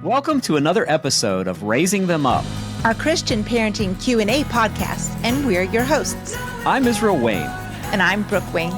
Welcome to another episode of Raising Them Up, our Christian parenting Q&A podcast, and we're your hosts. I'm Israel Wayne. And I'm Brook Wayne.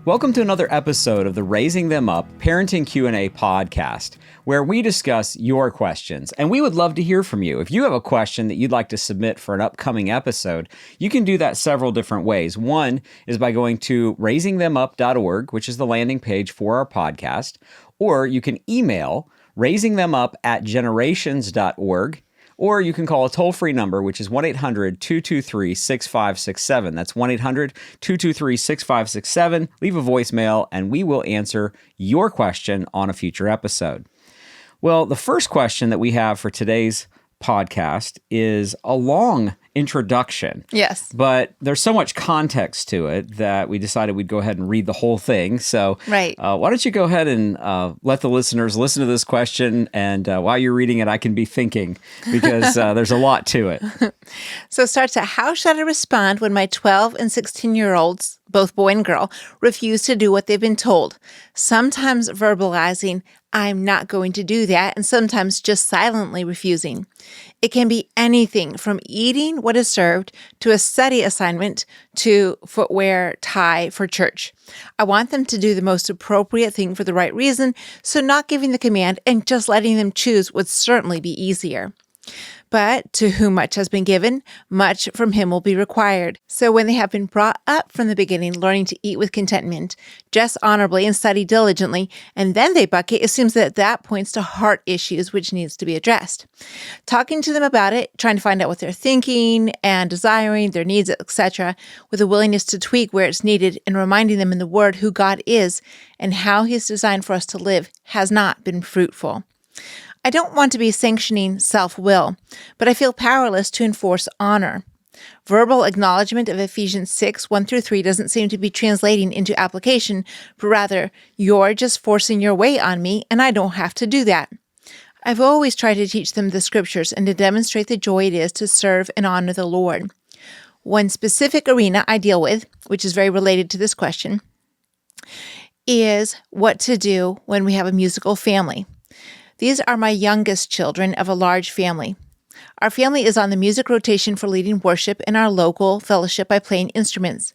Welcome to another episode of the Raising Them Up Parenting Q&A podcast, where we discuss your questions. And we would love to hear from you. If you have a question that you'd like to submit for an upcoming episode, you can do that several different ways. One is by going to raisingthemup.org, which is the landing page for our podcast, or you can email raisingthemup@generations.org. Or you can call a toll-free number, which is 1-800-223-6567. That's 1-800-223-6567. Leave a voicemail, and we will answer your question on a future episode. Well, the first question that we have for today's podcast is a long introduction. Yes. But there's so much context to it that we decided we'd go ahead and read the whole thing. So right. Why don't you go ahead and let the listeners listen to this question, and while you're reading it, I can be thinking, because there's a lot to it. So it starts out, how should I respond when my 12 and 16-year-olds, both boy and girl, refuse to do what they've been told? Sometimes verbalizing, I'm not going to do that, and sometimes just silently refusing. It can be anything from eating what is served to a study assignment to footwear, tie for church. I want them to do the most appropriate thing for the right reason, so not giving the command and just letting them choose would certainly be easier. But to whom much has been given, much from him will be required. So when they have been brought up from the beginning, learning to eat with contentment, dress honorably, and study diligently, and then they bucket, it seems that points to heart issues which needs to be addressed. Talking to them about it, trying to find out what they're thinking and desiring, their needs, etc., with a willingness to tweak where it's needed, and reminding them in the Word who God is and how He's designed for us to live has not been fruitful. I don't want to be sanctioning self-will, but I feel powerless to enforce honor. Verbal acknowledgement of Ephesians 6, 1-3 doesn't seem to be translating into application, but rather, you're just forcing your way on me, and I don't have to do that. I've always tried to teach them the scriptures and to demonstrate the joy it is to serve and honor the Lord. One specific arena I deal with, which is very related to this question, is what to do when we have a musical family. These are my youngest children of a large family. Our family is on the music rotation for leading worship in our local fellowship by playing instruments.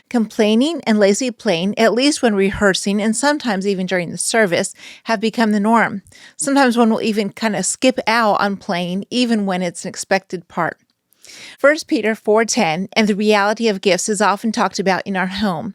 Complaining and lazy playing, at least when rehearsing and sometimes even during the service, have become the norm. Sometimes one will even kind of skip out on playing, even when it's an expected part. 1 Peter 4:10 and the reality of gifts is often talked about in our home.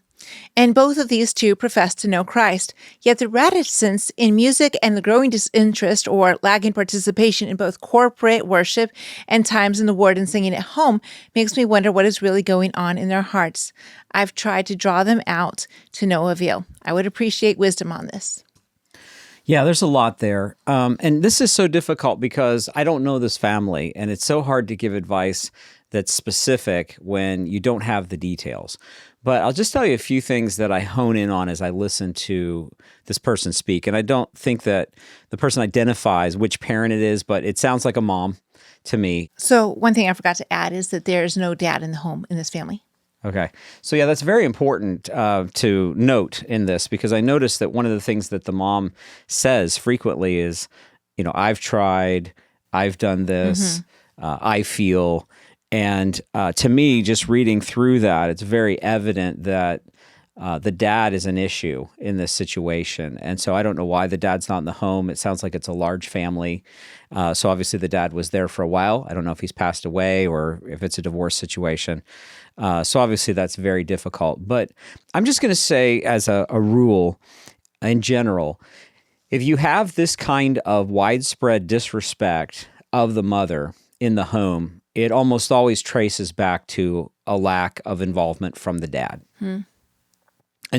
And both of these two profess to know Christ, yet the reticence in music and the growing disinterest or lagging participation in both corporate worship and times in the Word and singing at home makes me wonder what is really going on in their hearts. I've tried to draw them out to no avail. I would appreciate wisdom on this. Yeah, there's a lot there. And this is so difficult because I don't know this family, and it's so hard to give advice that's specific when you don't have the details. But I'll just tell you a few things that I hone in on as I listen to this person speak. And I don't think that the person identifies which parent it is, but it sounds like a mom to me. So one thing I forgot to add is that there's no dad in the home in this family. Okay. So yeah, that's very important to note in this, because I noticed that one of the things that the mom says frequently is, I've tried, I've done this, I feel. And to me, just reading through that, it's very evident that the dad is an issue in this situation. And so I don't know why the dad's not in the home. It sounds like it's a large family. So obviously the dad was there for a while. I don't know if he's passed away or if it's a divorce situation. So obviously that's very difficult. But I'm just going to say, as a rule in general, if you have this kind of widespread disrespect of the mother in the home, it almost always traces back to a lack of involvement from the dad. And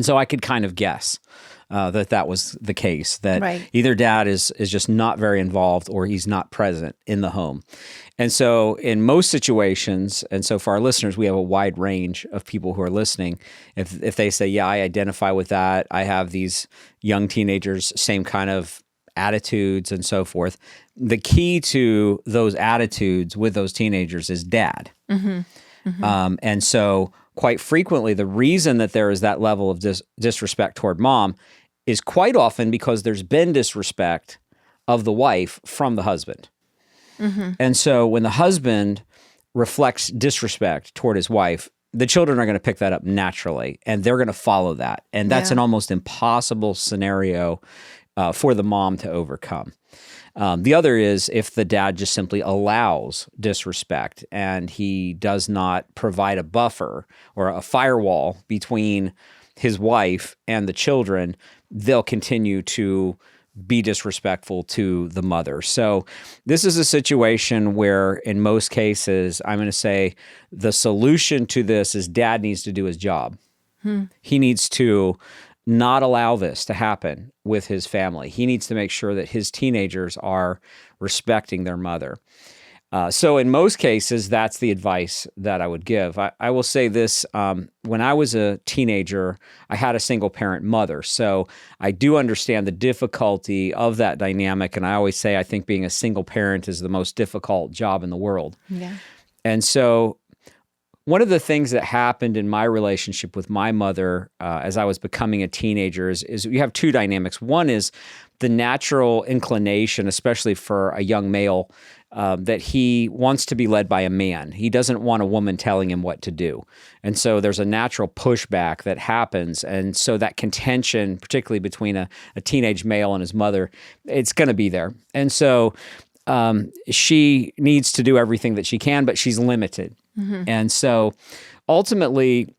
so I could kind of guess that was the case, that either dad is just not very involved or he's not present in the home. And so in most situations, and so for our listeners, we have a wide range of people who are listening. If they say, yeah, I identify with that, I have these young teenagers, same kind of attitudes and so forth. The key to those attitudes with those teenagers is dad. And so quite frequently, the reason that there is that level of disrespect toward mom is quite often because there's been disrespect of the wife from the husband. And so when the husband reflects disrespect toward his wife, the children are going to pick that up naturally, and they're going to follow that. And that's an almost impossible scenario for the mom to overcome. The other is if the dad just simply allows disrespect and he does not provide a buffer or a firewall between his wife and the children, they'll continue to be disrespectful to the mother. So this is a situation where in most cases, I'm going to say the solution to this is dad needs to do his job. He needs to not allow this to happen with his family. He needs to make sure that his teenagers are respecting their mother. So in most cases, that's the advice that I would give. I will say this, when I was a teenager, I had a single parent mother. So I do understand the difficulty of that dynamic. And I always say I think being a single parent is the most difficult job in the world. And so one of the things that happened in my relationship with my mother as I was becoming a teenager is you have two dynamics. One is the natural inclination, especially for a young male, that he wants to be led by a man. He doesn't want a woman telling him what to do. And so there's a natural pushback that happens. And so that contention, particularly between a teenage male and his mother, it's going to be there. And so she needs to do everything that she can, but she's limited. And so ultimately,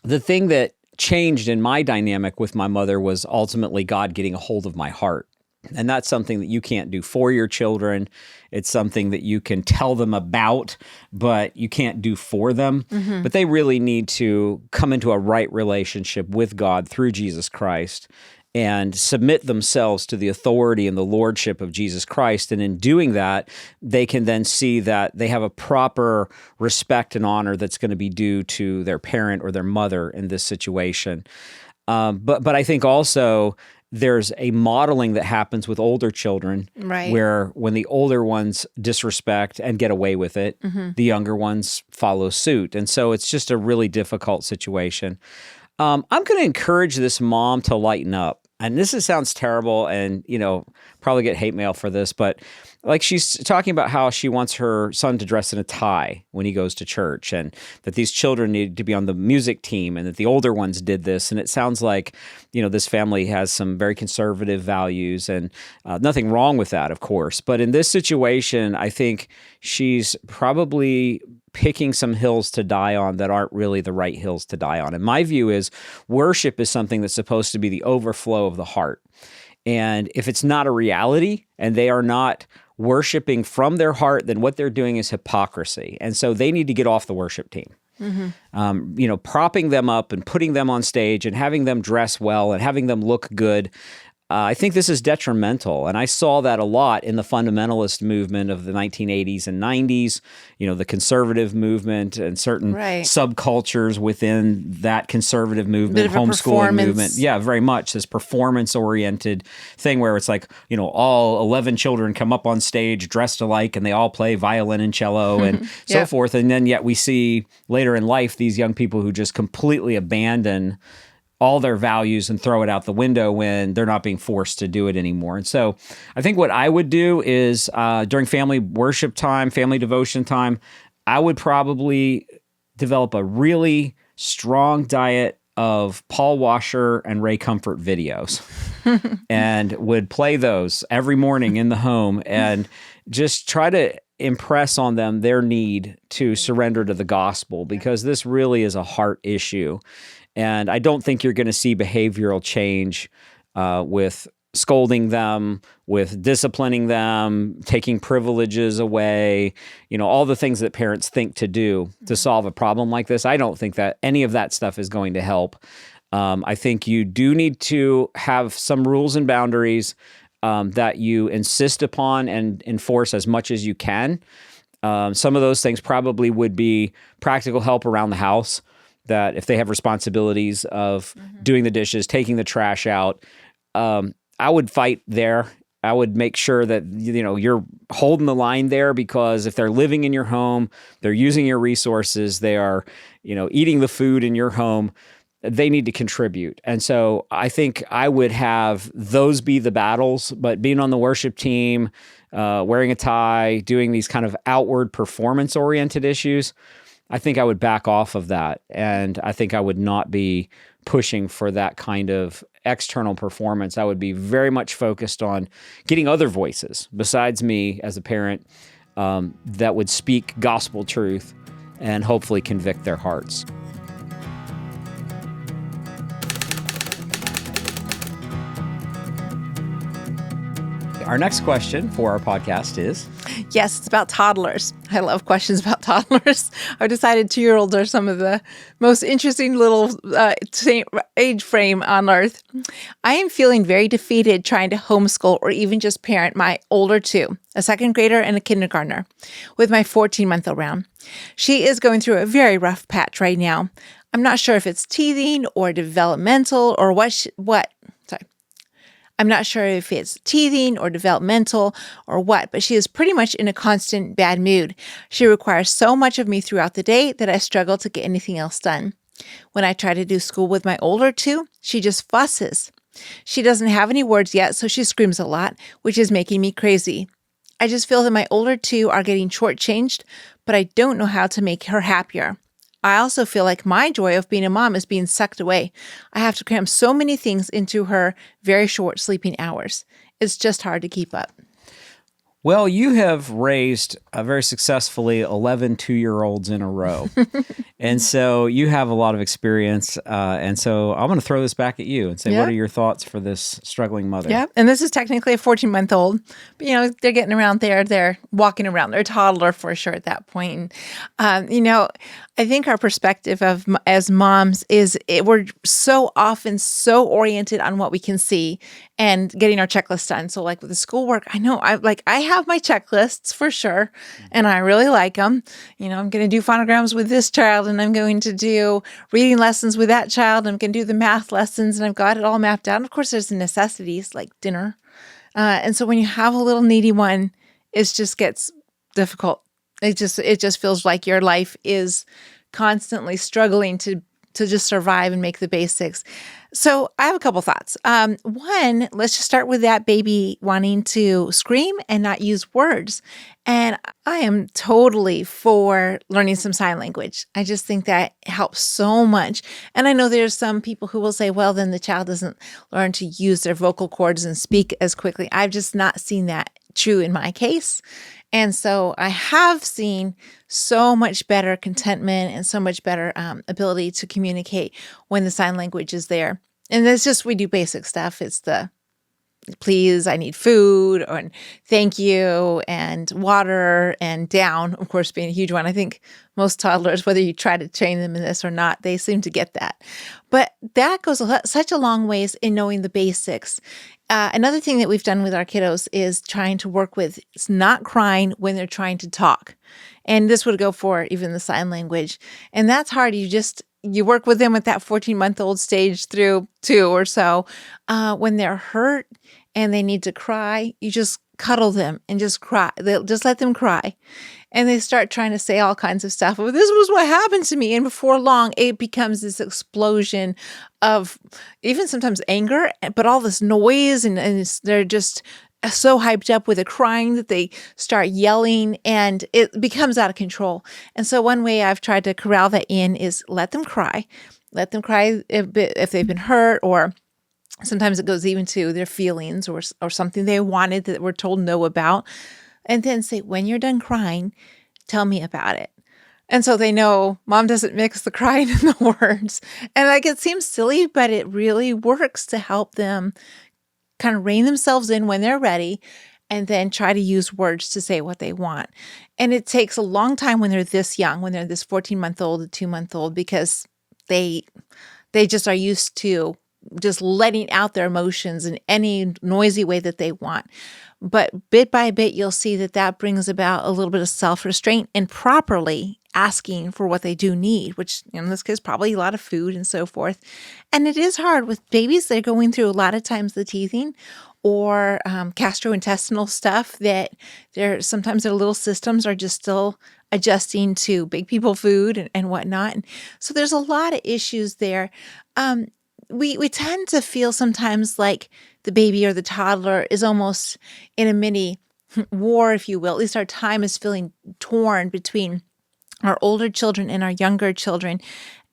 the thing that changed in my dynamic with my mother was ultimately God getting a hold of my heart. And that's something that you can't do for your children. It's something that you can tell them about, but you can't do for them. But they really need to come into a right relationship with God through Jesus Christ and submit themselves to the authority and the lordship of Jesus Christ. And in doing that, they can then see that they have a proper respect and honor that's going to be due to their parent or their mother in this situation. But I think also there's a modeling that happens with older children, where when the older ones disrespect and get away with it, the younger ones follow suit. And so it's just a really difficult situation. I'm going to encourage this mom to lighten up. And this sounds terrible and, probably get hate mail for this, but like she's talking about how she wants her son to dress in a tie when he goes to church, and that these children need to be on the music team, and that the older ones did this. And it sounds like, this family has some very conservative values, and nothing wrong with that, of course. But in this situation, I think she's probably picking some hills to die on that aren't really the right hills to die on. And my view is worship is something that's supposed to be the overflow of the heart. And if it's not a reality and they are not worshiping from their heart, then what they're doing is hypocrisy. And so they need to get off the worship team. Propping them up and putting them on stage and having them dress well and having them look good. I think this is detrimental, and I saw that a lot in the fundamentalist movement of the 1980s and 90s, the conservative movement and certain subcultures within that conservative movement, homeschooling movement. Yeah, very much this performance-oriented thing where it's like, all 11 children come up on stage dressed alike and they all play violin and cello and so forth. And then yet we see later in life these young people who just completely abandon all their values and throw it out the window when they're not being forced to do it anymore. And so I think what I would do is during family worship time, family devotion time, I would probably develop a really strong diet of Paul Washer and Ray Comfort videos and would play those every morning in the home and just try to impress on them their need to surrender to the gospel, because this really is a heart issue. And I don't think you're going to see behavioral change with scolding them, with disciplining them, taking privileges away, all the things that parents think to do to solve a problem like this. I don't think that any of that stuff is going to help. I think you do need to have some rules and boundaries that you insist upon and enforce as much as you can. Some of those things probably would be practical help around the house, that if they have responsibilities of doing the dishes, taking the trash out, I would fight there I would make sure that, you're holding the line there, because if they're living in your home, they're using your resources, they are, eating the food in your home, they need to contribute. And so I think I would have those be the battles, but being on the worship team, wearing a tie, doing these kind of outward performance-oriented issues, I think I would back off of that. And I think I would not be pushing for that kind of external performance. I would be very much focused on getting other voices besides me as a parent that would speak gospel truth and hopefully convict their hearts. Our next question for our podcast is... Yes, it's about toddlers. I love questions about toddlers. I've decided 2-year-olds are some of the most interesting little age frame on earth. I am feeling very defeated trying to homeschool or even just parent my older two, a second grader and a kindergartner, with my 14-month-old around. She is going through a very rough patch right now. I'm not sure if it's teething or developmental or I'm not sure if it's teething or developmental or what, but she is pretty much in a constant bad mood. She requires so much of me throughout the day that I struggle to get anything else done. When I try to do school with my older two, she just fusses. She doesn't have any words yet, so she screams a lot, which is making me crazy. I just feel that my older two are getting shortchanged, but I don't know how to make her happier. I also feel like my joy of being a mom is being sucked away. I have to cram so many things into her very short sleeping hours. It's just hard to keep up. Well, you have raised very successfully 11 2-year-olds in a row. And so you have a lot of experience. And so I'm going to throw this back at you and say, What are your thoughts for this struggling mother? Yeah. And this is technically a 14-month-old, but they're getting around there. They're walking around. They're a toddler for sure at that point. I think our perspective as moms is we're so often so oriented on what we can see and getting our checklist done. So like with the schoolwork, I know I have my checklists for sure, and I really like them. I'm going to do phonograms with this child, and I'm going to do reading lessons with that child. I'm going to do the math lessons, and I've got it all mapped out. And of course, there's the necessities like dinner. And so when you have a little needy one, it just gets difficult. It just feels like your life is constantly struggling to just survive and make the basics. So I have a couple thoughts. One, let's just start with that baby wanting to scream and not use words. And I am totally for learning some sign language. I just think that helps so much. And I know there's some people who will say, well, then the child doesn't learn to use their vocal cords and speak as quickly. I've just not seen that true in my case. And so I have seen so much better contentment and so much better ability to communicate when the sign language is there. And it's just, we do basic stuff. It's the please, I need food, or thank you, and water, and down, of course, being a huge one. I think most toddlers, whether you try to train them in this or not, they seem to get that. But that goes such a long ways in knowing the basics. Another thing that we've done with our kiddos is trying to work with not crying when they're trying to talk. And this would go for even the sign language. And that's hard. You work with them at that 14-month-old stage through 2 or so. When they're hurt and they need to cry, you just cuddle them and just cry. They'll just let them cry. And they start trying to say all kinds of stuff. Well, this was what happened to me. And before long, it becomes this explosion of even sometimes anger, but all this noise. And they're just so hyped up with the crying that they start yelling, and it becomes out of control. And so one way I've tried to corral that in is let them cry. Let them cry if they've been hurt, or sometimes it goes even to their feelings or something they wanted that we're told no about. And then say, when you're done crying, tell me about it. And so they know mom doesn't mix the crying and the words. And it seems silly, but it really works to help them kind of rein themselves in when they're ready, and then try to use words to say what they want. And it takes a long time when they're this young, when they're this 14-month-old to 2-month-old, because they just are used to just letting out their emotions in any noisy way that they want. But bit by bit, you'll see that that brings about a little bit of self-restraint and properly asking for what they do need, which in this case, probably a lot of food and so forth. And it is hard with babies. They're going through a lot of times the teething or gastrointestinal stuff that sometimes their little systems are just still adjusting to big people food and whatnot. And so there's a lot of issues there. We tend to feel sometimes like the baby or the toddler is almost in a mini war, if you will. At least our time is feeling torn between our older children and our younger children.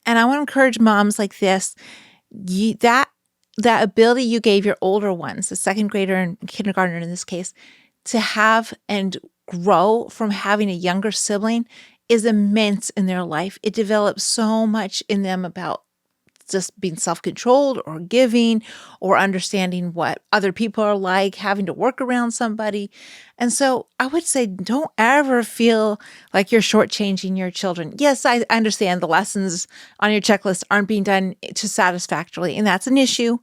And I want to encourage moms like this, that ability you gave your older ones, the second grader and kindergartner in this case, to have and grow from having a younger sibling is immense in their life. It develops so much in them about just being self-controlled or giving or understanding what other people are like, having to work around somebody. And so I would say don't ever feel like you're shortchanging your children. Yes, I understand the lessons on your checklist aren't being done to satisfactorily, and that's an issue,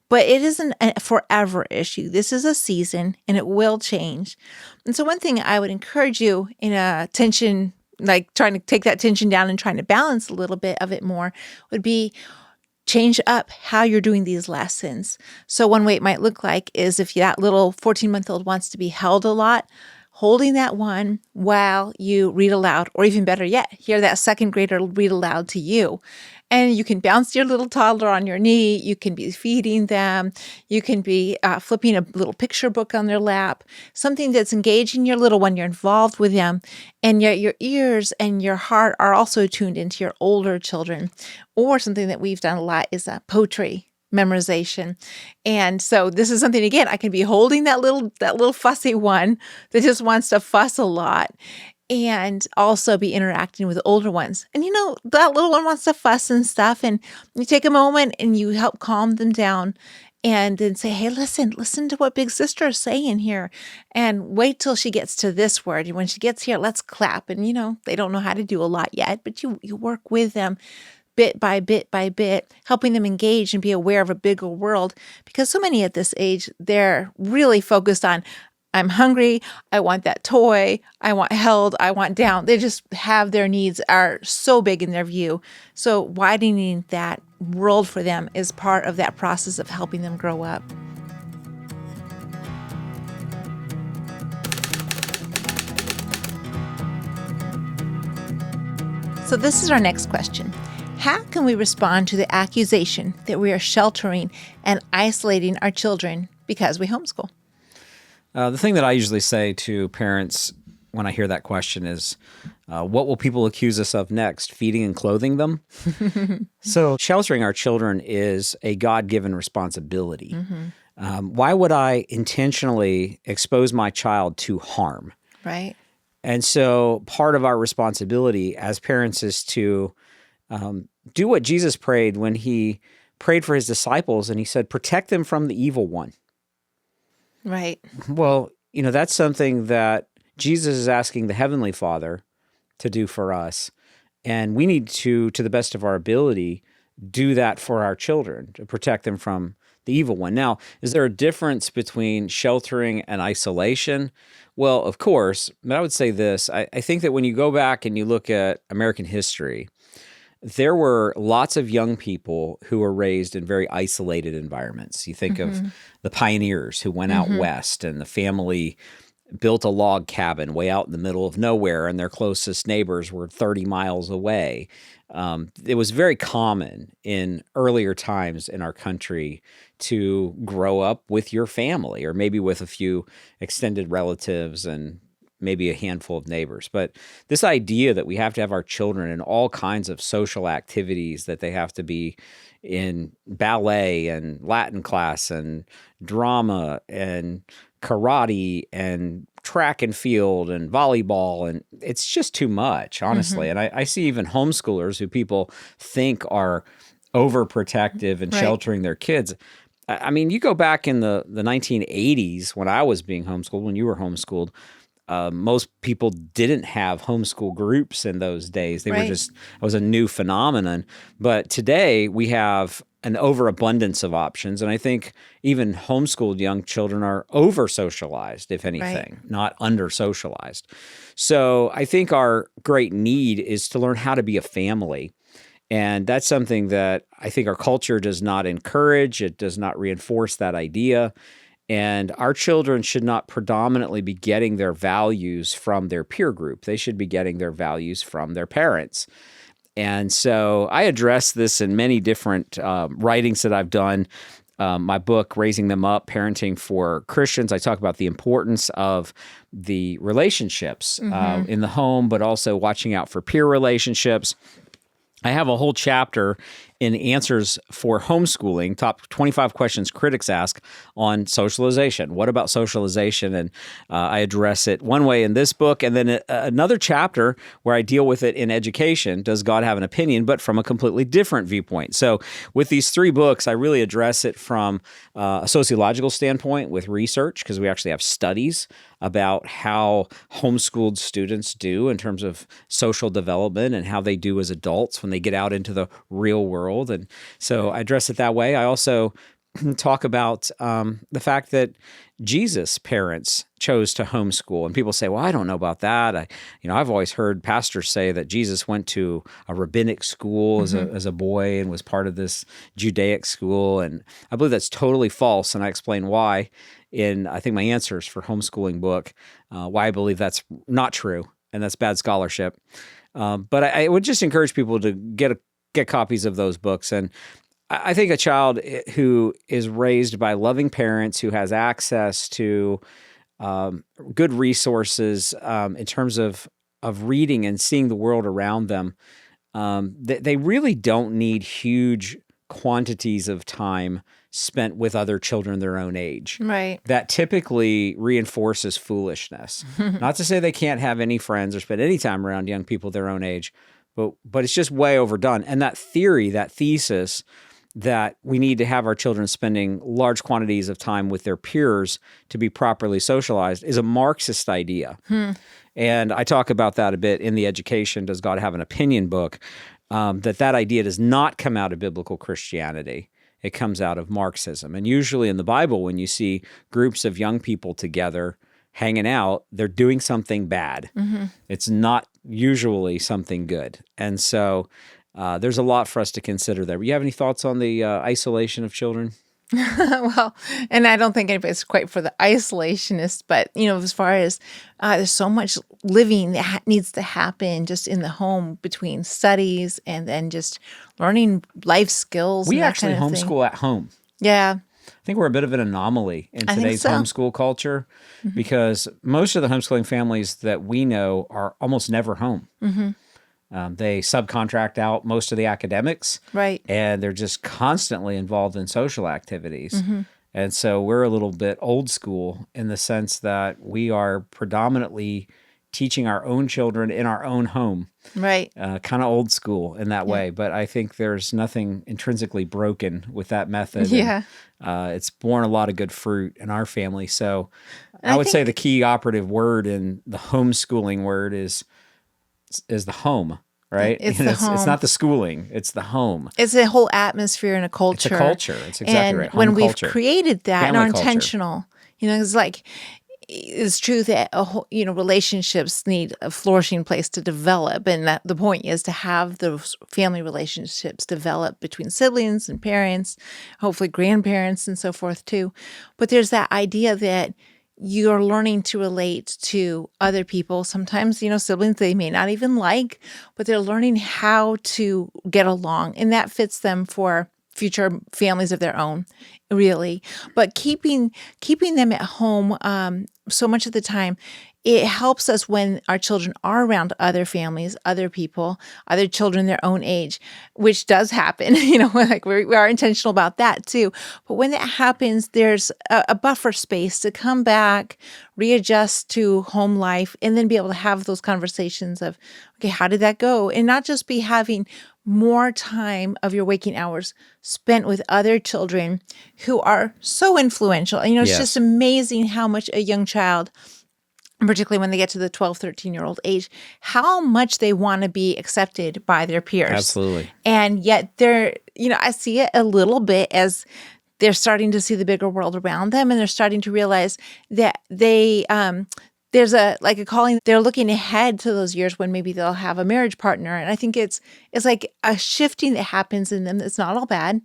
but it isn't a forever issue. This is a season and it will change. And so one thing I would encourage you in a tension, like trying to take that tension down and trying to balance a little bit of it more, would be change up how you're doing these lessons. So one way it might look like is if that little 14-month-old wants to be held a lot, holding that one while you read aloud, or even better yet, hear that second grader read aloud to you. And you can bounce your little toddler on your knee. You can be feeding them. You can be flipping a little picture book on their lap, something that's engaging your little one. You're involved with them. And yet your ears and your heart are also tuned into your older children. Or something that we've done a lot is poetry memorization. And so this is something, again, I can be holding that little fussy one that just wants to fuss a lot, and also be interacting with older ones. And that little one wants to fuss and stuff. And you take a moment and you help calm them down and then say, hey, listen to what big sister is saying here. And wait till she gets to this word. And when she gets here, let's clap. And, they don't know how to do a lot yet, but you work with them bit by bit by bit, helping them engage and be aware of a bigger world. Because so many at this age, they're really focused on, I'm hungry, I want that toy, I want held, I want down. They just have their needs are so big in their view. So widening that world for them is part of that process of helping them grow up. So this is our next question. How can we respond to the accusation that we are sheltering and isolating our children because we homeschool? The thing that I usually say to parents when I hear that question is, what will people accuse us of next? Feeding and clothing them? So sheltering our children is a God-given responsibility. Mm-hmm. Why would I intentionally expose my child to harm? Right. And so part of our responsibility as parents is to do what Jesus prayed when he prayed for his disciples, and he said, protect them from the evil one. Right. Well, that's something that Jesus is asking the Heavenly Father to do for us. And we need to the best of our ability, do that for our children, to protect them from the evil one. Now, is there a difference between sheltering and isolation? Well, of course, but I would say this. I think that when you go back and you look at American history, there were lots of young people who were raised in very isolated environments. You think of the pioneers who went out west, and the family built a log cabin way out in the middle of nowhere, and their closest neighbors were 30 miles away. It was very common in earlier times in our country to grow up with your family, or maybe with a few extended relatives and maybe a handful of neighbors. But this idea that we have to have our children in all kinds of social activities, that they have to be in ballet and Latin class and drama and karate and track and field and volleyball, and it's just too much, honestly. And I see even homeschoolers who people think are overprotective and sheltering their kids. I mean, you go back in the 1980s when I was being homeschooled, when you were homeschooled, most people didn't have homeschool groups in those days. They were just, it was a new phenomenon. But today we have an overabundance of options. And I think even homeschooled young children are over-socialized, if anything, not under-socialized. So I think our great need is to learn how to be a family. And that's something that I think our culture does not encourage. It does not reinforce that idea. And our children should not predominantly be getting their values from their peer group. They should be getting their values from their parents. And so I address this in many different writings that I've done. My book, Raising Them Up, Parenting for Christians, I talk about the importance of the relationships in the home, but also watching out for peer relationships. I have a whole chapter in Answers for Homeschooling, top 25 questions critics ask on socialization. What about socialization? And I address it one way in this book. And then another chapter where I deal with it in education, Does God Have an Opinion? But from a completely different viewpoint. So with these 3 books, I really address it from a sociological standpoint with research, because we actually have studies about how homeschooled students do in terms of social development and how they do as adults when they get out into the real world. And so I address it that way. I also talk about the fact that Jesus' parents chose to homeschool, and people say, "Well, I don't know about that." I've always heard pastors say that Jesus went to a rabbinic school as a boy and was part of this Judaic school, and I believe that's totally false. And I explain why in I think my Answers for Homeschooling book, why I believe that's not true and that's bad scholarship. But I would just encourage people to get copies of those books. And I think a child who is raised by loving parents, who has access to good resources in terms of reading and seeing the world around them, they really don't need huge quantities of time spent with other children their own age. Right. That typically reinforces foolishness. Not to say they can't have any friends or spend any time around young people their own age, but it's just way overdone. And that thesis that we need to have our children spending large quantities of time with their peers to be properly socialized is a Marxist idea. And I talk about that a bit in the Education, Does God Have an Opinion book, that idea does not come out of biblical Christianity. It comes out of Marxism. And usually in the Bible, when you see groups of young people together hanging out, they're doing something bad. It's not usually something good. And so there's a lot for us to consider there. You have any thoughts on the isolation of children? Well, and I don't think anybody's quite for the isolationist, but, as far as there's so much living that needs to happen just in the home between studies and then just learning life skills. We and that actually kind of thing. homeschool at home. Yeah. I think we're a bit of an anomaly in I think today's so. homeschool culture because most of the homeschooling families that we know are almost never home. They subcontract out most of the academics, Right. and they're just constantly involved in social activities. And so we're a little bit old school in the sense that we are predominantly teaching our own children in our own home. Right. Kind of old school in that way, but I think there's nothing intrinsically broken with that method. Yeah. And, it's borne a lot of good fruit in our family. So And I I would say think- the key operative word in the homeschooling word is the home, right? It's the It's home. not the schooling, it's the home. It's a whole atmosphere and a It's culture. a culture. It's exactly and right. when Home we've culture. created that and Family are culture. intentional, it's like it's true that relationships need a flourishing place to develop, and that the point is to have those family relationships develop between siblings and parents, hopefully grandparents and so forth too. But there's that idea that you're learning to relate to other people. Sometimes, siblings they may not even like, but they're learning how to get along, and that fits them for future families of their own, really. But keeping them at home, so much of the time, it helps us when our children are around other families, other people, other children their own age, which does happen. Like we are intentional about that too. But when that happens, there's a buffer space to come back, readjust to home life, and then be able to have those conversations of, okay, how did that go? And not just be having more time of your waking hours spent with other children who are so influential. And it's Yes. just amazing how much a young child and particularly when they get to the 12, 13-year-old age, how much they want to be accepted by their peers. Absolutely. And yet I see it a little bit as they're starting to see the bigger world around them, and they're starting to realize that there's a calling. They're looking ahead to those years when maybe they'll have a marriage partner. And I think it's like a shifting that happens in them that's not all bad.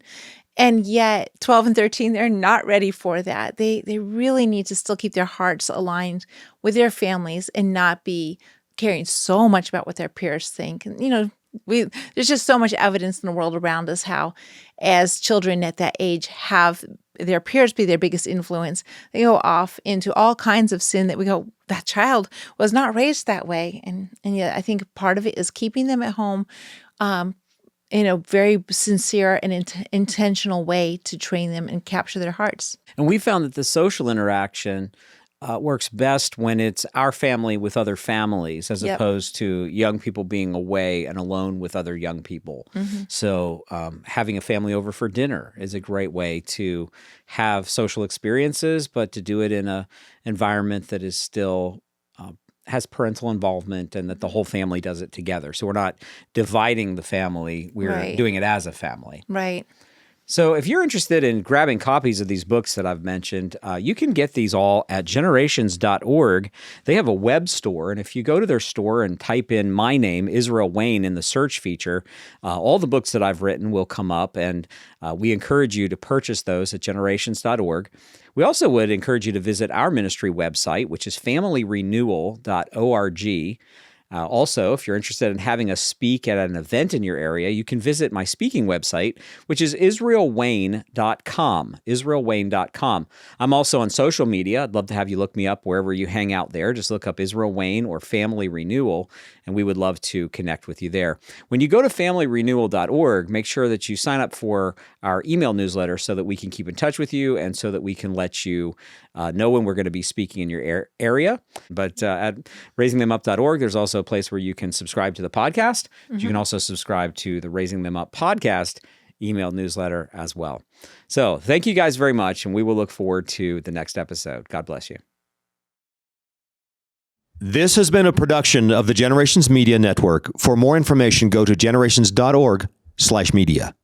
And yet 12 and 13, they're not ready for that. They really need to still keep their hearts aligned with their families and not be caring so much about what their peers think. And, there's just so much evidence in the world around us how, as children at that age have their peers be their biggest influence, they go off into all kinds of sin that we go, that child was not raised that way. And yet I think part of it is keeping them at home in a very sincere and intentional way to train them and capture their hearts. And we found that the social interaction works best when it's our family with other families as opposed to young people being away and alone with other young people. Mm-hmm. So having a family over for dinner is a great way to have social experiences, but to do it in an environment that is still has parental involvement and that the whole family does it together. So we're not dividing the family. We're doing it as a family. Right. So if you're interested in grabbing copies of these books that I've mentioned, you can get these all at generations.org. They have a web store, and if you go to their store and type in my name, Israel Wayne, in the search feature, all the books that I've written will come up, and we encourage you to purchase those at generations.org. We also would encourage you to visit our ministry website, which is familyrenewal.org. Also, if you're interested in having us speak at an event in your area, you can visit my speaking website, which is israelwayne.com, israelwayne.com. I'm also on social media. I'd love to have you look me up wherever you hang out there. Just look up Israel Wayne or Family Renewal, and we would love to connect with you there. When you go to familyrenewal.org, make sure that you sign up for our email newsletter so that we can keep in touch with you and so that we can let you know when we're going to be speaking in your area. But at raisingthemup.org, there's also a place where you can subscribe to the podcast. Mm-hmm. You can also subscribe to the Raising Them Up podcast email newsletter as well. So thank you guys very much, and we will look forward to the next episode. God bless you. This has been a production of the Generations Media Network. For more information, go to generations.org/media.